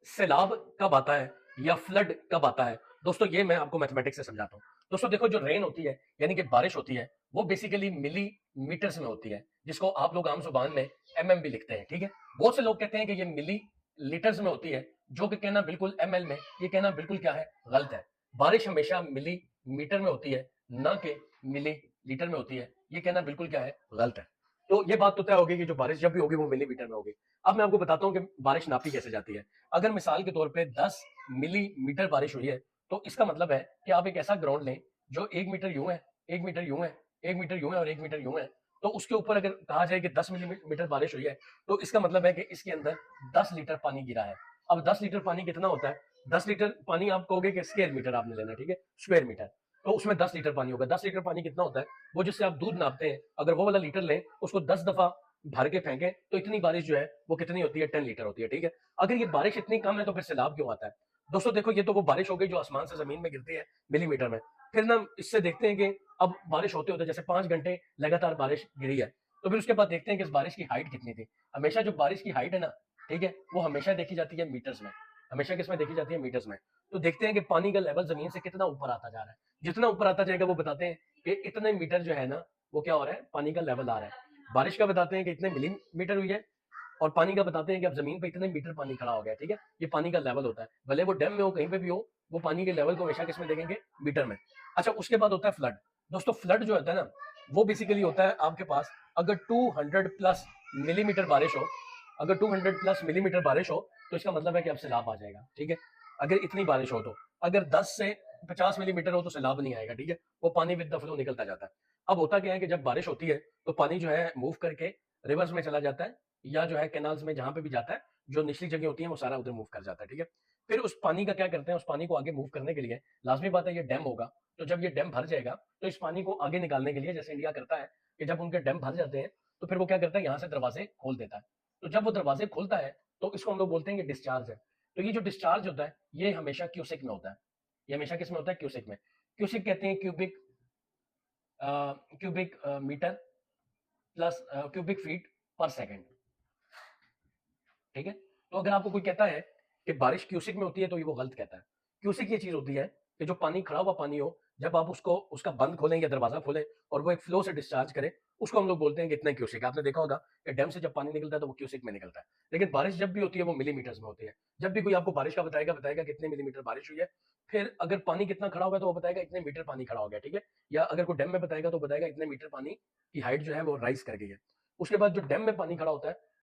सैलाब कब आता है या फ्लड कब आता है? दोस्तों ये मैं आपको मैथमेटिक्स से समझाता हूँ। दोस्तों देखो, जो रेन होती है यानी कि बारिश होती है, वो बेसिकली मिलीमीटर्स में होती है, जिसको आप लोग आम जुबान में एमएम भी लिखते हैं। ठीक है, बहुत से लोग कहते हैं कि ये मिली लीटर्स में होती है, जो कि कहना बिल्कुल एमएल में, ये कहना बिल्कुल क्या है, गलत है। बारिश हमेशा मिलीमीटर में होती है, ना कि मिली लीटर में होती है। ये कहना बिल्कुल क्या है, गलत है। तो ये बात तो तय होगी कि जो बारिश जब भी होगी वो मिलीमीटर में होगी। अब मैं आपको बताता हूँ कि बारिश नापी कैसे जाती है। अगर मिसाल के तौर पे 10 मिलीमीटर बारिश हुई है, तो इसका मतलब है कि आप एक ऐसा ग्राउंड लें जो 1 मीटर यूं है, 1 मीटर यूं है, 1 मीटर यूं है और 1 मीटर यूं है। तो उसके ऊपर अगर कहा जाए कि 10 मिलीमीटर बारिश हुई है, तो इसका मतलब है कि इसके अंदर 10 लीटर पानी गिरा है। अब 10 लीटर पानी कितना होता है? 10 लीटर पानी आप कहोगे कि स्क्वायर मीटर आपने लेना है, ठीक है, स्क्वायर मीटर। तो उसमें 10 लीटर पानी होगा। 10 लीटर पानी कितना होता है? वो जिससे आप दूध नापते हैं, अगर वो वाला लीटर लें, उसको 10 दफा भर के फेंके, तो इतनी बारिश जो है वो कितनी होती है? 10 लीटर होती है। ठीक है, अगर ये बारिश इतनी कम है तो फिर सैलाब क्यों आता है? दोस्तों देखो, ये तो वो बारिश हो गई जो आसमान से जमीन में गिरती है मिलीमीटर में। फिर ना इससे देखते हैं कि अब बारिश होते होते जैसे 5 घंटे लगातार बारिश गिरी है, तो फिर उसके बाद देखते हैं कि इस बारिश की हाइट कितनी थी। हमेशा जो बारिश की हाइट है ना, ठीक है, वो हमेशा देखी जाती है मीटर्स में। हमेशा किसमें देखी जाती है? मीटर्स में। तो देखते हैं कि पानी का लेवल जमीन से कितना ऊपर आता जा रहा है। जितना ऊपर आता जाएगा वो बताते हैं कि इतने मीटर जो है ना, वो क्या हो रहा है, पानी का लेवल आ रहा है। बारिश का बताते हैं कि इतने मिलीमीटर हुई है, और पानी का बताते हैं कि अब जमीन पे इतने मीटर पानी खड़ा हो गया। ठीक है, ये पानी का लेवल होता है, भले वो डैम में हो, कहीं पे भी हो, वो पानी के लेवल को हमेशा किसमें देखेंगे? मीटर में। अच्छा, उसके बाद होता है फ्लड। दोस्तों फ्लड जो होता है ना, वो बेसिकली होता है आपके पास अगर 200 प्लस मिलीमीटर बारिश हो, अगर 200 प्लस मिलीमीटर बारिश हो, तो इसका मतलब है कि अब सैलाब आ जाएगा। ठीक है, अगर इतनी बारिश हो तो। अगर 10 से 50 मिलीमीटर हो तो सैलाब नहीं आएगा। ठीक है, वो पानी विद द फ्लो निकलता जाता है। अब होता क्या है कि जब बारिश होती है तो पानी जो है मूव करके रिवर्स में चला जाता है, या जो है कैनाल्स में जहां पे भी जाता है, जो निचली जगह होती है वो सारा उधर मूव कर जाता है। ठीक है, फिर उस पानी का क्या करते हैं? उस पानी को आगे मूव करने के लिए लाजमी बात है ये डैम होगा। तो जब ये डैम भर जाएगा, तो इस पानी को आगे निकालने के लिए, जैसे इंडिया करता है कि जब उनके डैम भर जाते हैं, तो फिर वो क्या करता है, यहाँ से दरवाजे खोल देता है। तो जब वो दरवाजे खोलता है, तो इसको हम लोग बोलते हैं कि डिस्चार्ज है। तो ये जो डिस्चार्ज होता है, ये हमेशा क्यूसिक में होता है। ये हमेशा किस में होता है? क्यूसिक में। क्यूसिक कहते हैं cubic, cubic metre plus cubic feet per second. ठीक है, तो अगर आपको कोई कहता है कि बारिश क्यूसिक में होती है, तो ये वो गलत कहता है। क्यूसिक ये चीज होती है कि जो पानी, खड़ा हुआ पानी हो, जब आप उसको, उसका बंद खोलें या दरवाजा खोलें और वो एक फ्लो से डिस्चार्ज करे, उसको हम लोग बोलते हैं कि इतना क्यूसिक। आपने देखा होगा कि डैम से जब पानी निकलता है तो वो क्यूसिक में निकलता है। लेकिन बारिश जब भी होती है वो मिलीमीटर्स में होती है। जब भी कोई आपको बारिश का बताएगा, बताएगा कितने मिलीमीटर बारिश हुई है। फिर अगर पानी कितना खड़ा होगा तो वो बताएगा इतने मीटर पानी खड़ा हो गया। ठीक है, या अगर कोई डैम में बताएगा तो बताएगा इतने मीटर पानी की हाइट जो है वो राइज कर गई है। उसके बाद जो डैम में पानी खड़ा होता है,